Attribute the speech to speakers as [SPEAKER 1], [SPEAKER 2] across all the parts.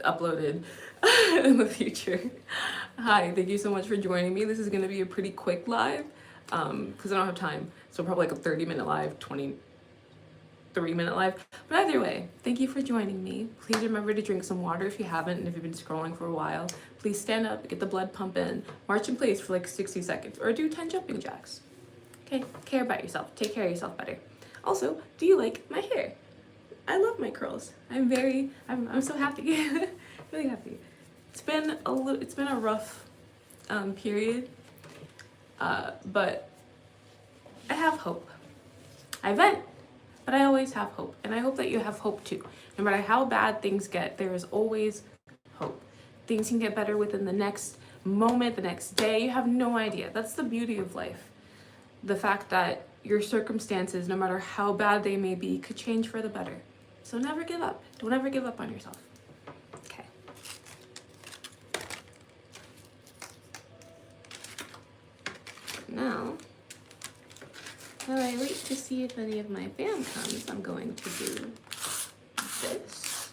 [SPEAKER 1] uploaded in the future. Hi, thank you so much for joining me. This is going to be a pretty quick live because I don't have time. So probably like a 30-minute live, 23-minute live. But either way, thank you for joining me. Please remember to drink some water if you haven't, and if you've been scrolling for a while. Please stand up, get the blood pumping, march in place for like 60 seconds, or do 10 jumping jacks. Okay, care about yourself. Take care of yourself better. Also, do you like my hair? I love my curls. I'm so happy. Really happy. It's been a rough period, but I have hope. I vent, but I always have hope, and I hope that you have hope too. No matter how bad things get, there is always hope. Things can get better within the next moment, the next day. You have no idea. That's the beauty of life. The fact that your circumstances, no matter how bad they may be, could change for the better. So never give up. Don't ever give up on yourself. Okay. Now, while I wait to see if any of my fam comes, I'm going to do this.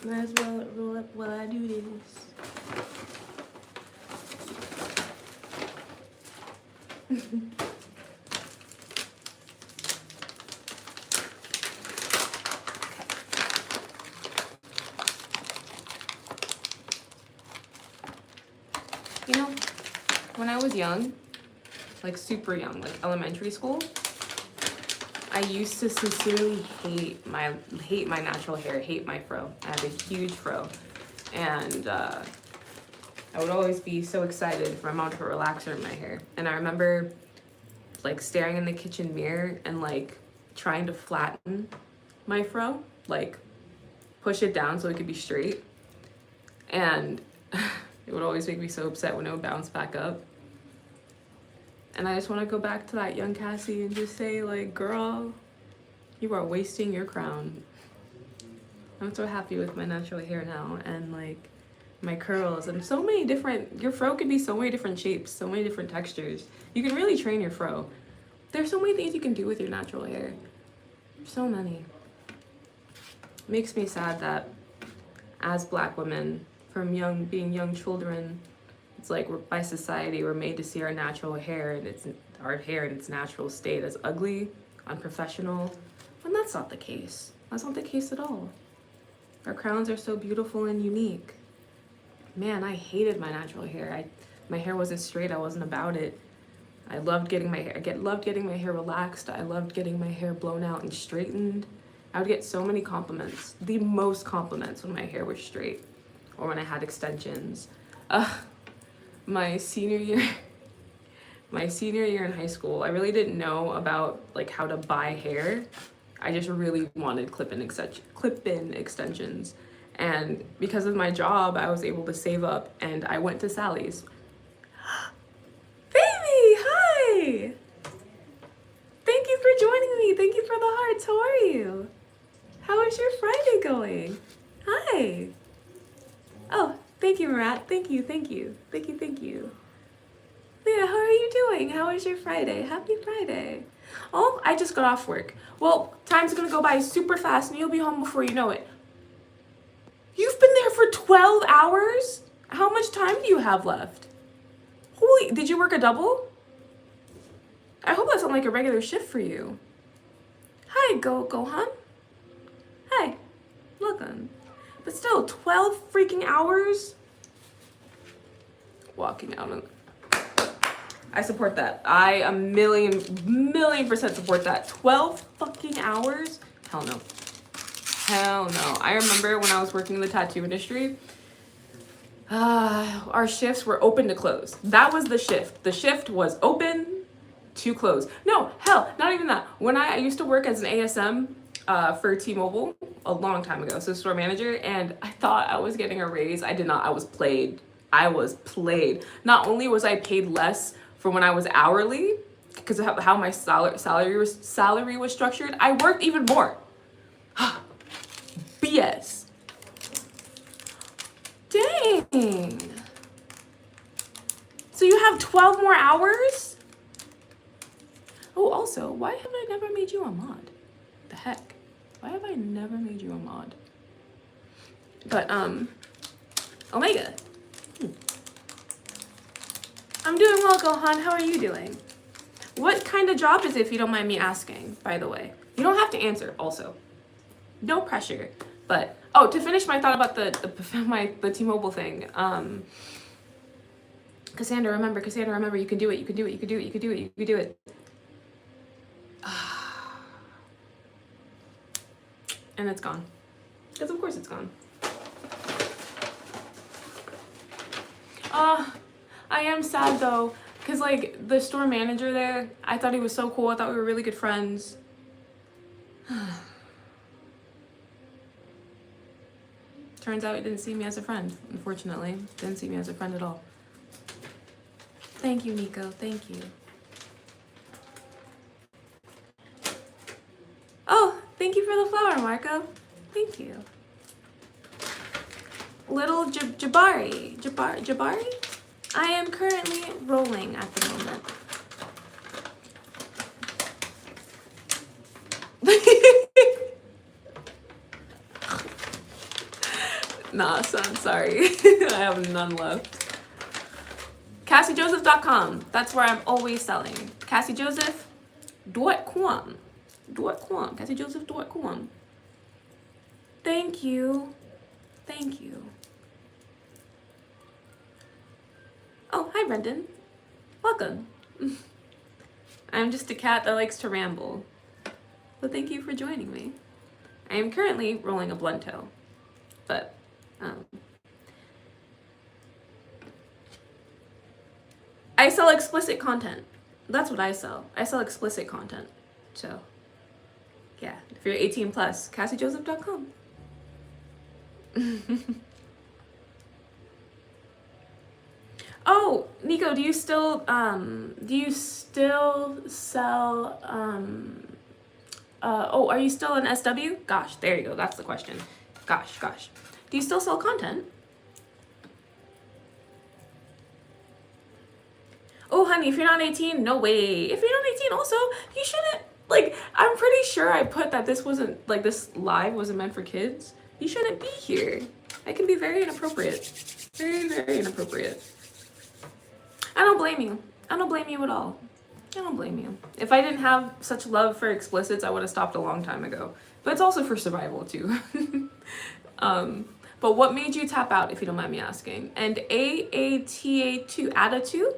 [SPEAKER 1] Might as well roll up while I do this. You know, when I was young, like super young, like elementary school, I used to sincerely hate my natural hair, hate my fro. I have a huge fro, and I would always be so excited for my mom to put relaxer in my hair. And I remember like staring in the kitchen mirror and like trying to flatten my fro, like push it down so it could be straight. And it would always make me so upset when it would bounce back up. And I just want to go back to that young Cassie and just say, like, girl, you are wasting your crown. I'm so happy with my natural hair now, and like my curls and so many different, your fro could be so many different shapes, so many different textures. You can really train your fro. There's so many things you can do with your natural hair. So many. Makes me sad that as Black women, from being young children, it's like by society we're made to see our natural hair and our hair in its natural state as ugly, unprofessional, and that's not the case. That's not the case at all. Our crowns are so beautiful and unique. Man, I hated my natural hair. My hair wasn't straight. I wasn't about it. I loved getting my hair. Loved getting my hair relaxed. I loved getting my hair blown out and straightened. I would get so many compliments. The most compliments when my hair was straight or when I had extensions. My senior year in high school, I really didn't know about like how to buy hair. I just really wanted clip-in extensions. And because of my job, I was able to save up and I went to Sally's. Baby, hi! Thank you for joining me. Thank you for the hearts. How are you? How is your Friday going? Hi. Oh, thank you, Marat. Thank you. Leah, how are you doing? How is your Friday? Happy Friday. Oh, I just got off work. Well, time's gonna go by super fast and you'll be home before you know it. You've been there for 12 hours? How much time do you have left? Holy, did you work a double? I hope that's not like a regular shift for you. Hi, Gohan. Hi, welcome. But still, 12 freaking hours? Walking out on... I support that. I a million percent support that. 12 fucking hours? Hell no. Hell no. I remember when I was working in the tattoo industry, our shifts were open to close. That was the shift. The shift was open to close. No, hell, not even that. When I used to work as an ASM for T-Mobile a long time ago, so store manager, and I thought I was getting a raise. I did not. I was played. Not only was I paid less for when I was hourly, because of how my salary was structured, I worked even more. BS. Dang. So you have 12 more hours? Oh, also, why have I never made you a mod? The heck? Why have I never made you a mod? But, Omega. I'm doing well, Gohan. How are you doing? What kind of job is it, if you don't mind me asking, by the way? You don't have to answer, also. No pressure. But, oh, to finish my thought about the T-Mobile thing, Cassandra, remember, you can do it, you can do it, you can do it, you can do it, you can do it. And it's gone. Because of course it's gone. I am sad though, because like the store manager there, I thought he was so cool. I thought we were really good friends. Turns out he didn't see me as a friend, unfortunately. Didn't see me as a friend at all. Thank you, Nico. Thank you. Oh, thank you for the flower, Marco. Thank you. Little Jabari. Jabari? I am currently rolling at the moment. Nah, son, sorry. I have none left. CasseeJoseph.com. That's where I'm always selling. CasseeJoseph.com. CasseeJoseph.com. Thank you. Thank you. Oh, hi, Brendan. Welcome. I'm just a cat that likes to ramble. So thank you for joining me. I am currently rolling a blunto, but I sell explicit content. That's what I sell. I sell explicit content. So, yeah, if you're 18 plus, CasseeJoseph.com. Oh, Nico, do you still sell oh, are you still an SW? Gosh, there you go. That's the question. Gosh. Do you still sell content? Oh, honey, if you're not 18, no way. If you're not 18, also, you shouldn't, like, I'm pretty sure I put that this wasn't, like, this live wasn't meant for kids. You shouldn't be here. I can be very inappropriate. Very, very inappropriate. I don't blame you. I don't blame you at all. I don't blame you. If I didn't have such love for explicits, I would have stopped a long time ago. But it's also for survival, too. But what made you tap out, if you don't mind me asking? And AATA2, ATA2?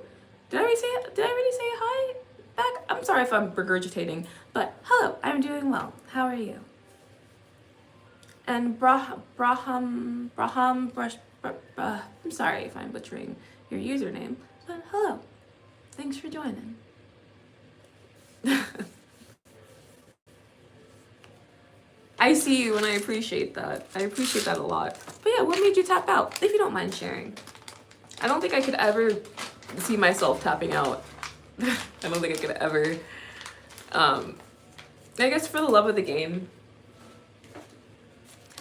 [SPEAKER 1] Did I already say hi back? I'm sorry if I'm regurgitating, but hello, I'm doing well. How are you? And I'm sorry if I'm butchering your username, but hello. Thanks for joining. I see you and I appreciate that. I appreciate that a lot. But yeah, what made you tap out? If you don't mind sharing. I don't think I could ever see myself tapping out. I don't think I could ever. I guess for the love of the game.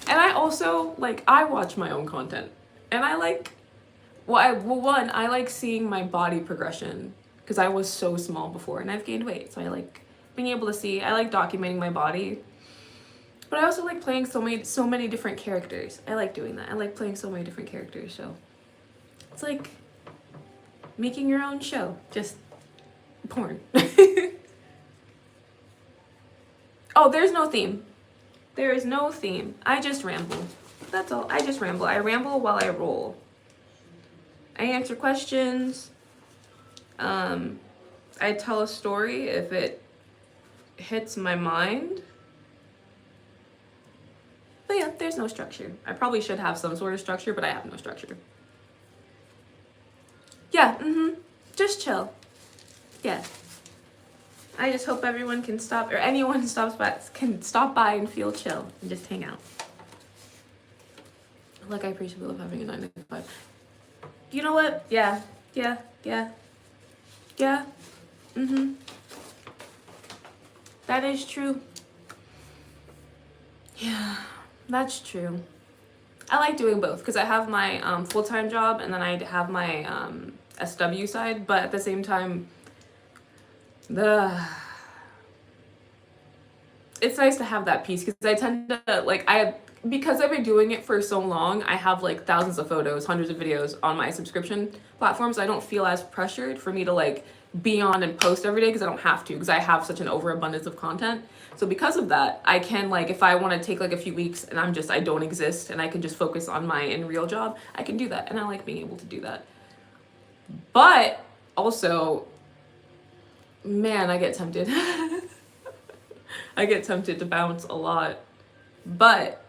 [SPEAKER 1] And I also, like, I watch my own content. And I like, one, I like seeing my body progression. Because I was so small before and I've gained weight. So I like being able to see, I like documenting my body. But I also like playing so many different characters. I like doing that. I like playing so many different characters, so. It's like making your own show, just porn. Oh, there's no theme. There is no theme. I just ramble. That's all. I just ramble. I ramble while I roll. I answer questions. I tell a story if it hits my mind. But yeah, there's no structure. I probably should have some sort of structure, but I have no structure. Yeah, just chill. Yeah. I just hope everyone can stop, or anyone can stop by and feel chill and just hang out. Like, I appreciate love having a 9 to 5. You know what? Yeah. That is true. Yeah, that's true. I like doing both because I have my full-time job and then I have my SW side, but at the same time, it's nice to have that peace, because I tend to like because I've been doing it for so long, I have like thousands of photos, hundreds of videos on my subscription platforms. I don't feel as pressured for me to like be on and post every day, because I don't have to, because I have such an overabundance of content. So because of that, I can like, if I want to take like a few weeks and I don't exist and I can just focus on my in real job, I can do that, and I like being able to do that. But also, man, I get tempted. I get tempted to bounce a lot, but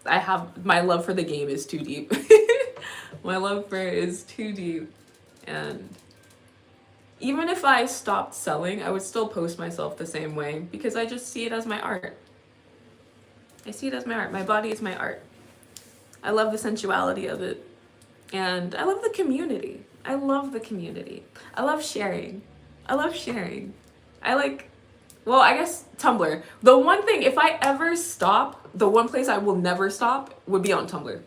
[SPEAKER 1] I have, my love for the game is too deep. My love for it is too deep. And even if I stopped selling, I would still post myself the same way, because I just see it as my art. I see it as my art. My body is my art. I love the sensuality of it. And I love the community. I love the community. I love sharing. I love sharing. I like, well, I guess Tumblr. The one thing, if I ever stop, the one place I will never stop would be on Tumblr.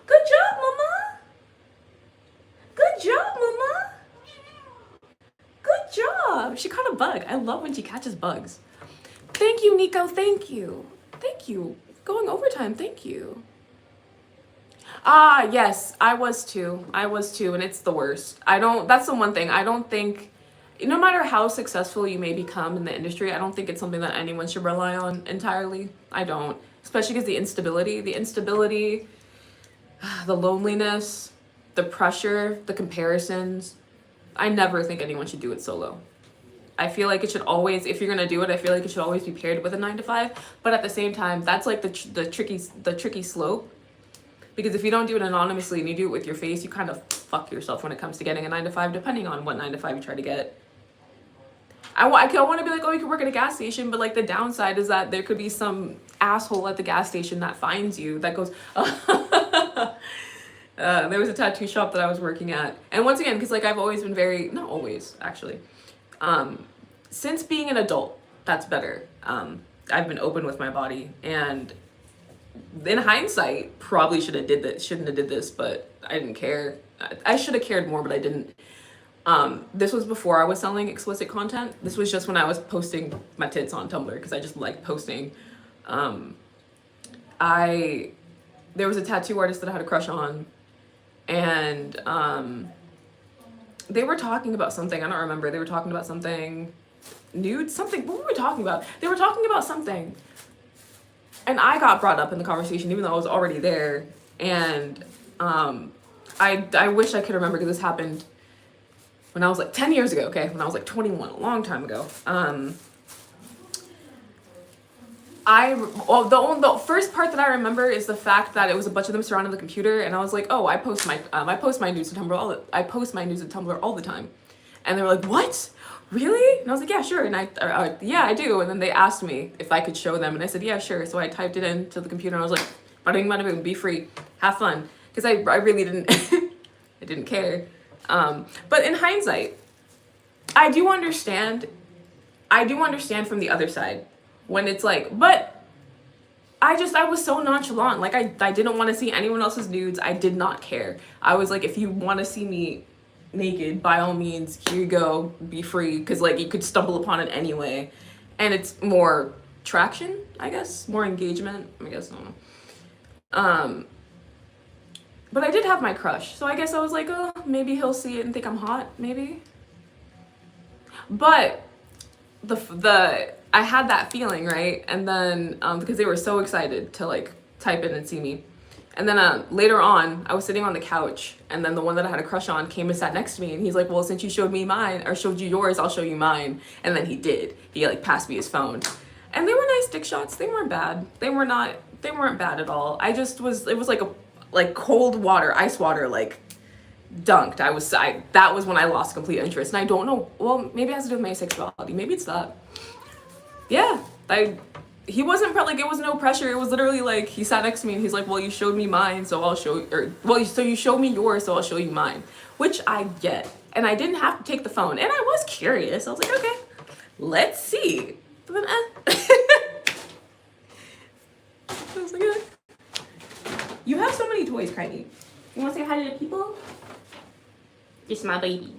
[SPEAKER 1] Good job, mama. Good job, mama. Good job. She caught a bug. I love when she catches bugs. Thank you, Nico. Thank you. Thank you. Going overtime. Thank you. Ah, yes, I was too. And it's the worst. That's the one thing. I don't think, no matter how successful you may become in the industry, I don't think it's something that anyone should rely on entirely. I don't. Especially because the instability, the loneliness, the pressure, the comparisons. I never think anyone should do it solo. I feel like it should always, if you're gonna do it, I feel like it should always be paired with a 9-to-5. But at the same time, that's like the tricky slope. Because if you don't do it anonymously and you do it with your face, you kind of fuck yourself when it comes to getting a 9-to-5, depending on what 9-to-5 you try to get. I want to be like, oh, you could work at a gas station, but like the downside is that there could be some asshole at the gas station that finds you, that goes, there was a tattoo shop that I was working at. And once again, because like I've always been very, not always actually, since being an adult, that's better. I've been open with my body, and in hindsight, probably shouldn't have did this, but I didn't care. I should have cared more, but I didn't. This was before I was selling explicit content. This was just when I was posting my tits on Tumblr, because I just liked posting. There was a tattoo artist that I had a crush on, and they were talking about something. I don't remember. They were talking about something nude, something. What were we talking about? They were talking about something. And I got brought up in the conversation, even though I was already there. And I wish I could remember, because this happened when I was like 10 years ago, okay? When I was like 21, a long time ago. The first part that I remember is the fact that it was a bunch of them surrounding the computer, and I was like, oh, I post my nudes to Tumblr all the time. And they were like, what? Really? And I was like, yeah, sure. And yeah, I do. And then they asked me if I could show them, and I said, yeah, sure. So I typed it into the computer, and I was like, bada bing, bada boom, be free, have fun, because I really didn't I didn't care. But in hindsight, I do understand from the other side when it's like, but I was so nonchalant. Like I didn't want to see anyone else's nudes. I did not care. I was like, if you want to see me naked, by all means, here you go, be free, because like you could stumble upon it anyway, and it's more traction, I guess, more engagement, I guess. I don't know. But I did have my crush, so I guess I was like, oh, maybe he'll see it and think I'm hot, maybe. But I had that feeling, right? And then because they were so excited to like type in and see me. And then later on, I was sitting on the couch, and then the one that I had a crush on came and sat next to me, and he's like, well, since you showed me mine, or showed you yours, I'll show you mine. And then he did. He like passed me his phone. And they were nice dick shots. They weren't bad. They weren't bad at all. It was like cold water, ice water, like dunked. That was when I lost complete interest. And I don't know, well, maybe it has to do with my sexuality. Maybe it's that. Yeah, he wasn't like, it was no pressure. It was literally like, he sat next to me and he's like, well, you showed me mine, so I'll show you, so you showed me yours, so I'll show you mine, which I get. And I didn't have to take the phone, and I was curious. I was like, okay, let's see. But then, I was like, you have so many toys, Kylie. You want to say hi to the people? This is my baby.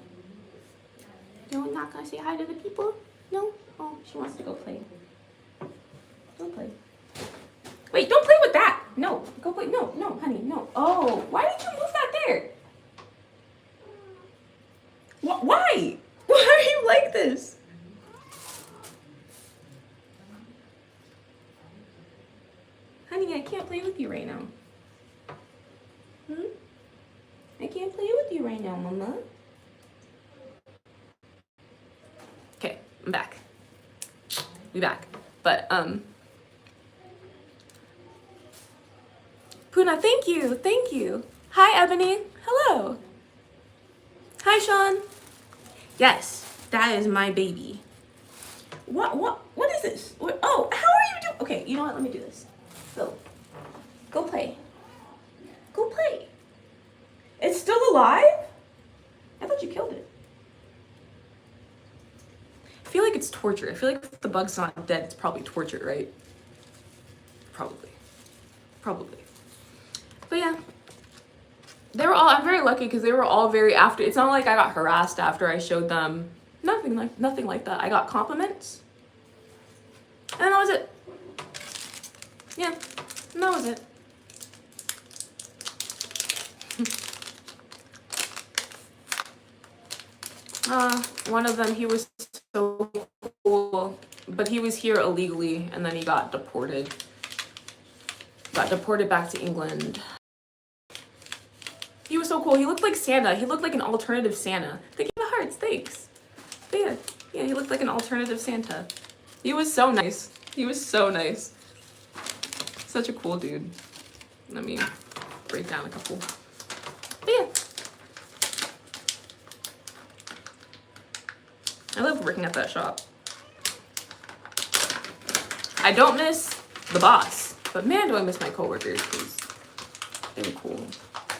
[SPEAKER 1] No, I'm not gonna say hi to the people? No? Oh, She wants to go play. Go play. Wait, don't play with that. No, go play. No, no, honey, no. Oh, why did you move that there? Why? Why are you like this? Honey, I can't play with you right now. I can't play with you right now, Mama. Okay, I'm back. We back. But, Puna, thank you. Thank you. Hi, Ebony. Hello. Hi, Sean. Yes, that is my baby. What is this? Oh, how are you doing? Okay, you know what? Let me do this. Go play. Go play. It's still alive? I thought you killed it. I feel like it's torture. I feel like if the bug's not dead, it's probably torture, right? Probably. But yeah. They were all, I'm very lucky because they were all very after. It's not like I got harassed after I showed them. Nothing like that. I got compliments. And that was it. Yeah, and that was it. One of them, he was so cool, but he was here illegally, and then he got deported. Got deported back to England. He was so cool. He looked like Santa. He looked like an alternative Santa. Thank you for the hearts. Thanks. But yeah, he looked like an alternative Santa. He was so nice. He was so nice. Such a cool dude. Let me break down a couple. But yeah. I love working at that shop. I don't miss the boss, but man, do I miss my coworkers because they were cool.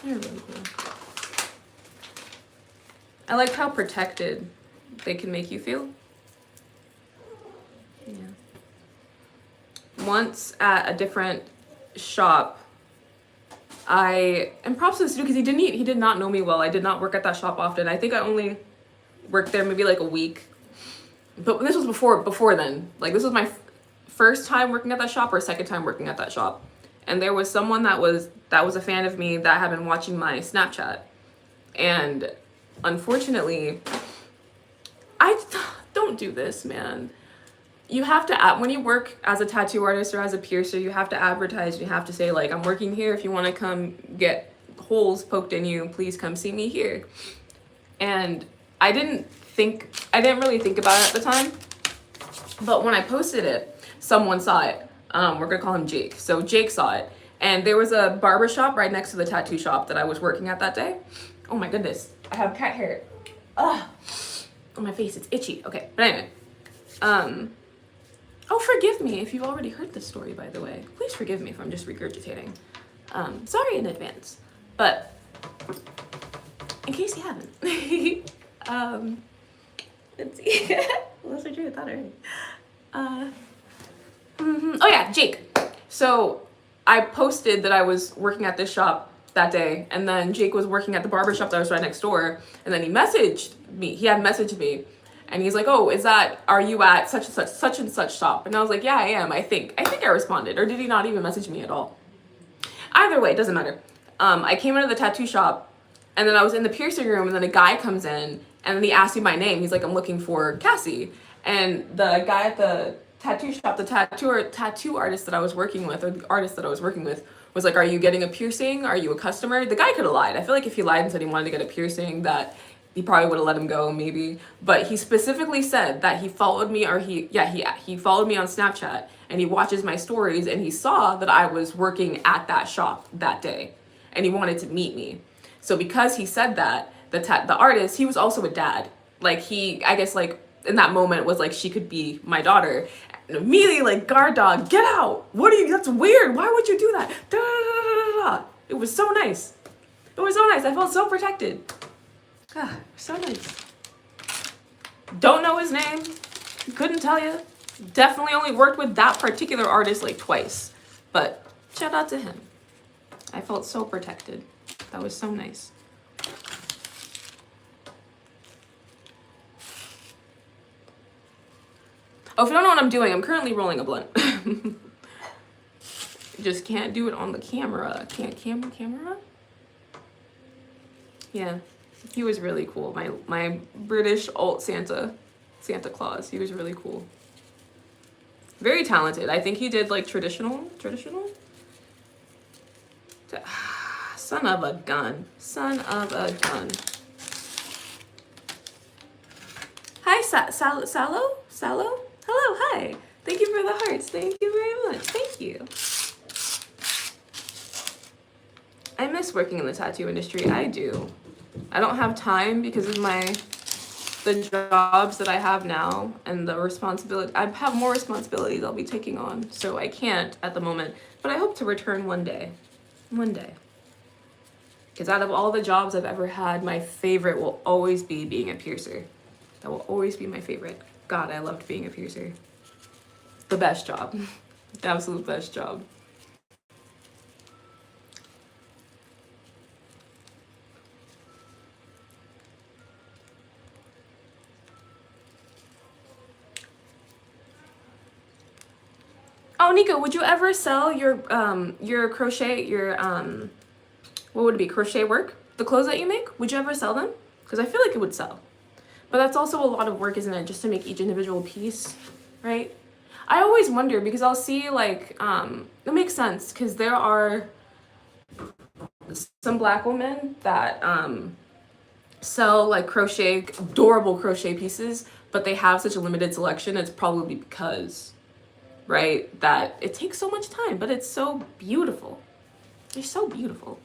[SPEAKER 1] They were really cool. I like how protected they can make you feel. Yeah. Once at a different shop, and props to this dude because he did not know me well. I did not work at that shop often. I think I only worked there maybe like a week. But this was before then. Like this was my first time working at that shop or second time working at that shop. And there was someone that was a fan of me that had been watching my Snapchat. And unfortunately, I don't do this, man. You have to, when you work as a tattoo artist or as a piercer, you have to advertise. You have to say like, I'm working here. If you want to come get holes poked in you, please come see me here. And I didn't really think about it at the time. But when I posted it, someone saw it. We're gonna call him Jake. So Jake saw it. And there was a barber shop right next to the tattoo shop that I was working at that day. Oh my goodness. I have cat hair. Ugh. On my face, it's itchy. Okay, but anyway. Oh, forgive me if you've already heard this story, by the way. Please forgive me if I'm just regurgitating. Sorry in advance. But in case you haven't. Let's see. Unless I drew a thought already. Oh yeah, Jake. So I posted that I was working at this shop that day, and then Jake was working at the barber shop that was right next door, and then he messaged me. He had messaged me, and he's like, "Oh, are you at such and such shop?" And I was like, "Yeah, I am. I think I responded, or did he not even message me at all? Either way, it doesn't matter. I came into the tattoo shop, and then I was in the piercing room, and then a guy comes in, and then he asked me my name. He's like, "I'm looking for Cassee," and the guy at the tattoo shop, the tattoo artist that I was working with, or the artist that I was working with, was like, "Are you getting a piercing? Are you a customer?" The guy could have lied. I feel like if he lied and said he wanted to get a piercing, that he probably would have let him go, maybe. But he specifically said that he followed me, or he followed me on Snapchat, and he watches my stories, and he saw that I was working at that shop that day, and he wanted to meet me. So because he said that, the artist, he was also a dad. Like I guess like in that moment was like, she could be my daughter. And immediately like, guard dog, get out. That's weird. Why would you do that? Da, da, da, da, da. It was so nice. It was so nice. I felt so protected. Ah, so nice. Don't know his name. Couldn't tell you. Definitely only worked with that particular artist like twice. But shout out to him. I felt so protected. That was so nice. Oh, if you don't know what I'm doing, I'm currently rolling a blunt. Just can't do it on the camera. Can't camera? Yeah, he was really cool. My British alt Santa Claus. He was really cool. Very talented. I think he did like traditional. Son of a gun. Son of a gun. Hi, Sallow? Hello, hi. Thank you for the hearts. Thank you very much. Thank you. I miss working in the tattoo industry. I do. I don't have time because of the jobs that I have now and the responsibility. I have more responsibilities I'll be taking on, so I can't at the moment. But I hope to return one day. One day. Because out of all the jobs I've ever had, my favorite will always be being a piercer. That will always be my favorite. God, I loved being a piercer. The best job. The absolute best job. Oh, Nico, would you ever sell your crochet, what would it be, crochet work? The clothes that you make? Would you ever sell them? Because I feel like it would sell. But that's also a lot of work, isn't it? Just to make each individual piece, right? I always wonder because I'll see like, it makes sense because there are some Black women that sell like adorable crochet pieces, but they have such a limited selection. It's probably because, right, that it takes so much time, but it's so beautiful. They're so beautiful.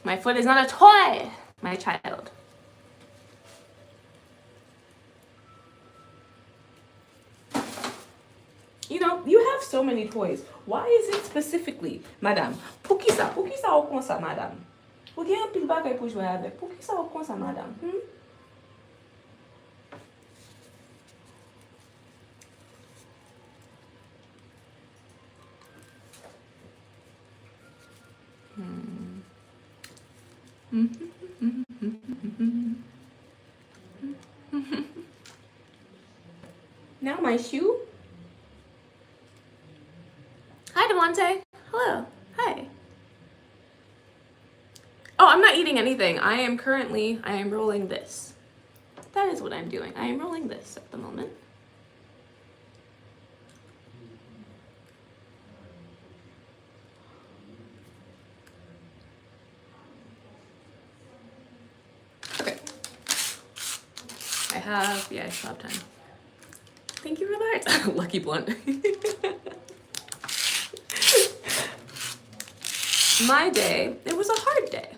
[SPEAKER 1] My foot is not a toy, my child. You know, you have so many toys. Why is it specifically, madame? Pour qui ça ou comme ça, madame? Ou bien un pile bagay pour jouer avec? Pour qui ça ou comme ça, madame? Now my shoe. Hi, Devontae. Hello. Hi. Oh, I'm not eating anything. I am rolling this. That is what I'm doing. I am rolling this at the moment. Okay. I still have time. Thank you for that. Lucky blunt. My day, it was a hard day,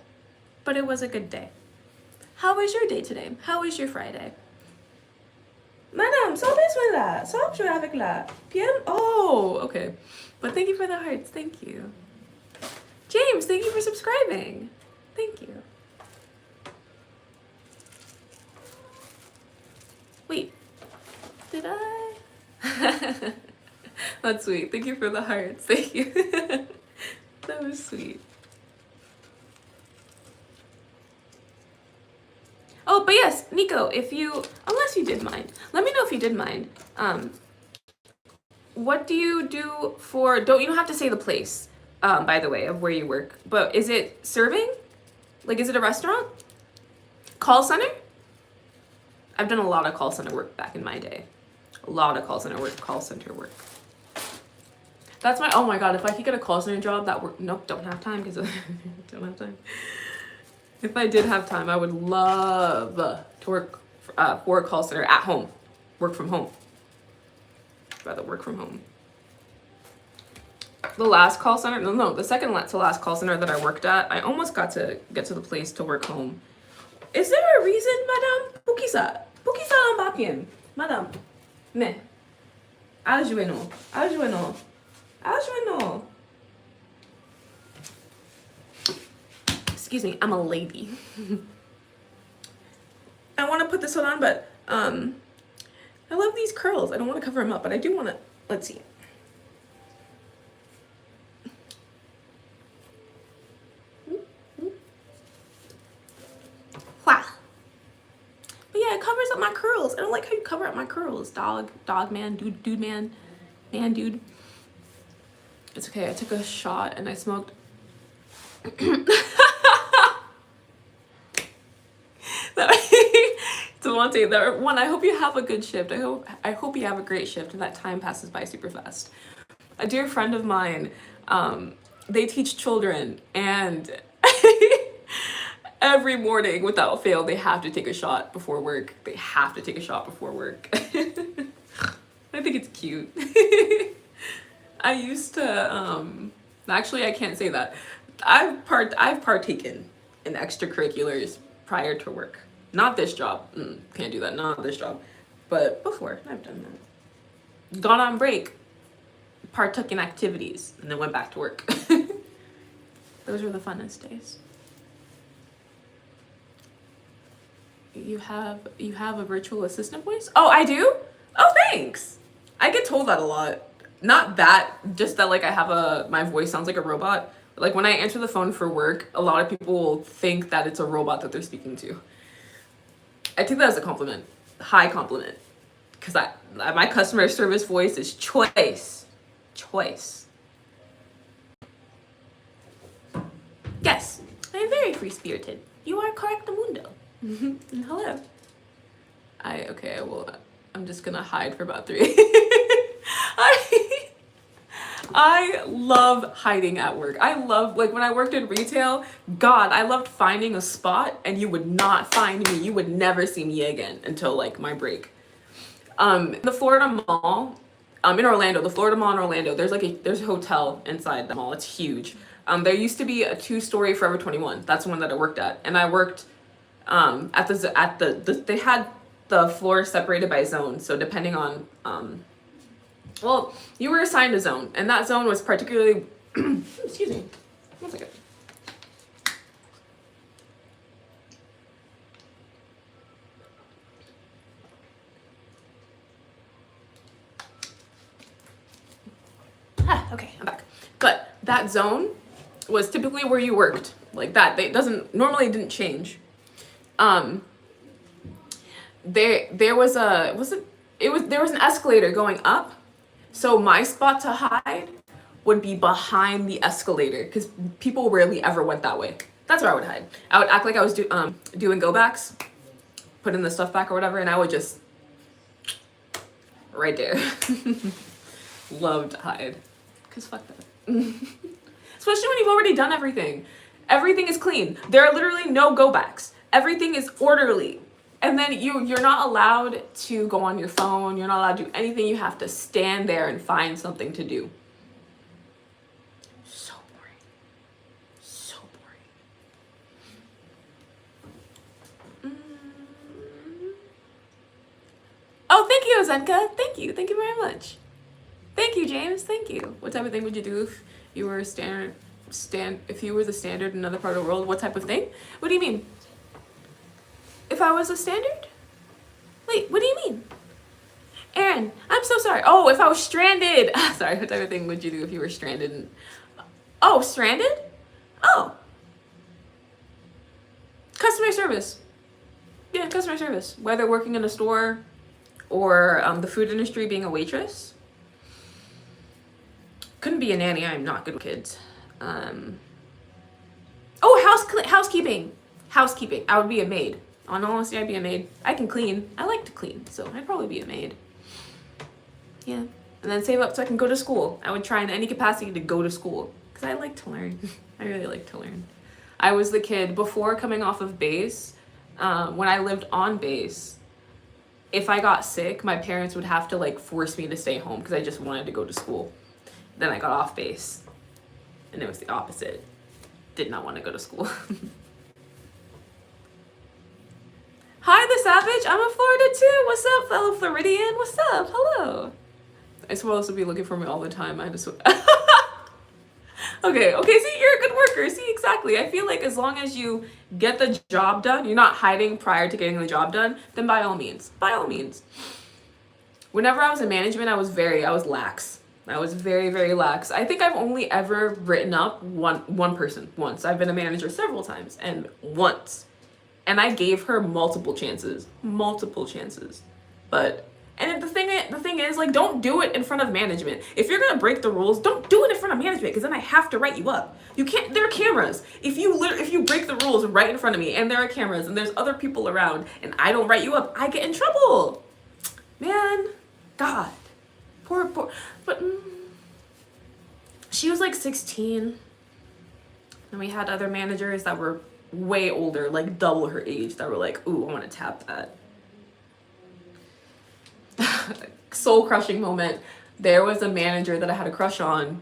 [SPEAKER 1] but it was a good day. How was your day today? How was your Friday? Madame, sans besoin là. Sans jouer avec là. Bien? Oh, okay. But thank you for the hearts. Thank you. James, thank you for subscribing. Thank you. Wait, did I? That's sweet. Thank you for the hearts. Thank you. That was sweet. Oh, but yes, Nico, unless you did mind, let me know if you did mind. What do you do you don't have to say the place, by the way, of where you work, but is it serving? Like, is it a restaurant? Call center? I've done a lot of call center work back in my day. A lot of call center work. That's oh my God, if I could get a call center job nope, don't have time because don't have time. If I did have time, I would love to work for a call center at home, work from home. I'd rather work from home. The last call center, the second to last call center that I worked at, I almost got to get to the place to work home. Is there a reason, madame? Pukisa ang bapien. Madame. Me. Aljueno. Excuse me, I'm a lady. I want to put this one on, but I love these curls. I don't want to cover them up, but I do want to, let's see. up my curls. I don't like how you cover up my curls, dog man, dude man, dude. It's okay, I took a shot and I smoked. Devontae, that one, I hope you have a good shift. I hope you have a great shift and that time passes by super fast. A dear friend of mine, they teach children, and every morning without fail they have to take a shot before work. They have to take a shot before work. I think it's cute. I used to actually I can't say that. I've partaken in extracurriculars prior to work. Not this job. Can't do that. Not this job. But before, I've done that. Gone on break, partook in activities, and then went back to work. Those were the funnest days. You have a virtual assistant voice? Oh, I do? Oh, thanks. I get told that a lot. Not that, just that like I have my voice sounds like a robot. Like when I answer the phone for work, a lot of people will think that it's a robot that they're speaking to. I take that as a compliment, high compliment, because my customer service voice is choice. Yes, I am very free-spirited. You are correct, mundo. Hello. I'm just gonna hide for about 3. I love hiding at work. I love, like when I worked in retail, God, I loved finding a spot and you would not find me. You would never see me again until like my break. The Florida Mall, in Orlando, the Florida Mall in Orlando, there's a hotel inside the mall. It's huge. There used to be a 2-story Forever 21. That's the one that I worked at. And I worked they had the floor separated by zone. So depending on, well, you were assigned a zone, and that zone was particularly, excuse me, 1 second. Okay, I'm back. But that zone was typically where you worked, like that. They didn't change. There was an escalator going up. So my spot to hide would be behind the escalator because people rarely ever went that way. That's where I would hide. I would act like I was doing go backs, putting the stuff back or whatever, and I would just right there. Love to hide, cause fuck that. Especially when you've already done everything. Everything is clean. There are literally no go backs. Everything is orderly. And then you're not allowed to go on your phone. You're not allowed to do anything. You have to stand there and find something to do. So boring. So boring. Oh, thank you, Zenka. Thank you. Thank you very much. Thank you, James. Thank you. What type of thing would you do if you were if you were the standard in another part of the world? What type of thing? What do you mean? If I was a standard? Wait, what do you mean? Aaron, I'm so sorry. Oh, if I was stranded. Sorry, what type of thing would you do if you were stranded? Oh, stranded? Oh. Customer service. Yeah, customer service. Whether working in a store or the food industry, being a waitress. Couldn't be a nanny. I'm not good with kids. Oh, housekeeping. Housekeeping. I would be a maid. On honesty, I'd be a maid. I can clean. I like to clean, so I'd probably be a maid. Yeah. And then save up so I can go to school. I would try in any capacity to go to school because I like to learn. I really like to learn. I was the kid before coming off of base. When I lived on base, if I got sick, my parents would have to like force me to stay home because I just wanted to go to school. Then I got off base, and it was the opposite. Did not want to go to school. Hi, the Savage. I'm in Florida too. What's up, fellow Floridian? What's up? Hello. I supposed to be looking for me all the time. I just. Okay. See, you're a good worker. See, exactly. I feel like as long as you get the job done, you're not hiding prior to getting the job done, then by all means. By all means. Whenever I was in management, I was lax. I was very, very lax. I think I've only ever written up one person once. I've been a manager several times, and once. And I gave her multiple chances. But and the thing is, like, don't do it in front of management. If you're gonna break the rules, don't do it in front of management, because then I have to write you up. You can't. There are cameras. If you break the rules right in front of me, and there are cameras, and there's other people around, and I don't write you up, I get in trouble. Man, God, poor. But she was like 16, and we had other managers that were way older, like double her age, that were like, ooh, I want to tap that. Soul crushing moment. There was a manager that I had a crush on,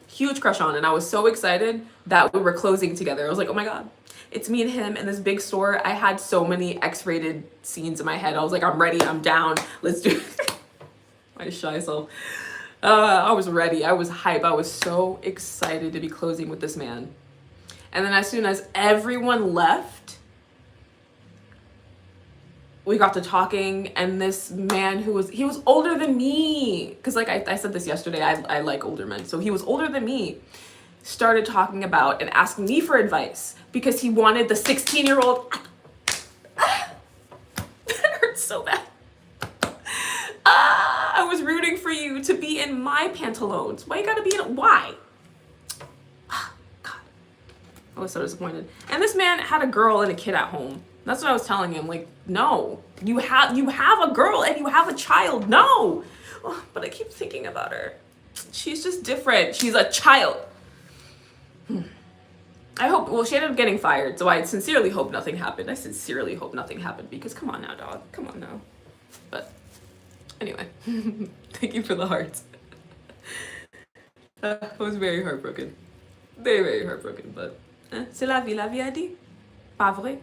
[SPEAKER 1] huge crush on, and I was so excited that we were closing together. I was like, oh my God, it's me and him in this big store. I had so many X-rated scenes in my head. I was like, I'm ready, I'm down, let's do it. My shy self. I was ready, I was hype, I was so excited to be closing with this man. And then as soon as everyone left, we got to talking, and this man he was older than me, because like I said this yesterday, I like older men, so he was older than me, started talking about and asking me for advice because he wanted the 16-year-old. That hurts so bad. I was rooting for you to be in my pantaloons. Why you gotta be in? Why? God, I was so disappointed. And this man had a girl and a kid at home. That's what I was telling him. Like, no, you have a girl and you have a child. No, oh, but I keep thinking about her. She's just different. She's a child. I hope. Well, she ended up getting fired, so I sincerely hope nothing happened. Because come on now, dog. Come on now. But anyway, thank you for the hearts. I was very heartbroken. Very, very heartbroken. But c'est la vie a dit. Pas vrai?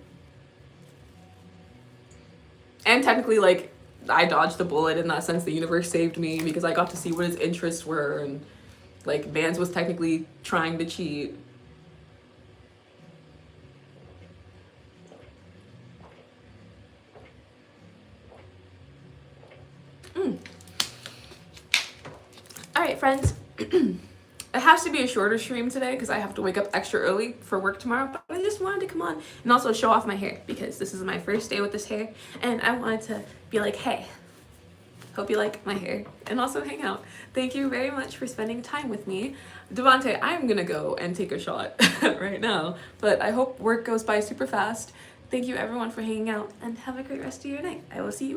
[SPEAKER 1] And technically, like, I dodged the bullet in that sense. The universe saved me because I got to see what his interests were, and like, Vance was technically trying to cheat. All right, friends. It has to be a shorter stream today because I have to wake up extra early for work tomorrow, but I just wanted to come on and also show off my hair because this is my first day with this hair, and I wanted to be like, hey, hope you like my hair, and also hang out. Thank you very much for spending time with me. Devontae, I'm gonna go and take a shot right now, but I hope work goes by super fast. Thank you everyone for hanging out, and have a great rest of your night. I will see you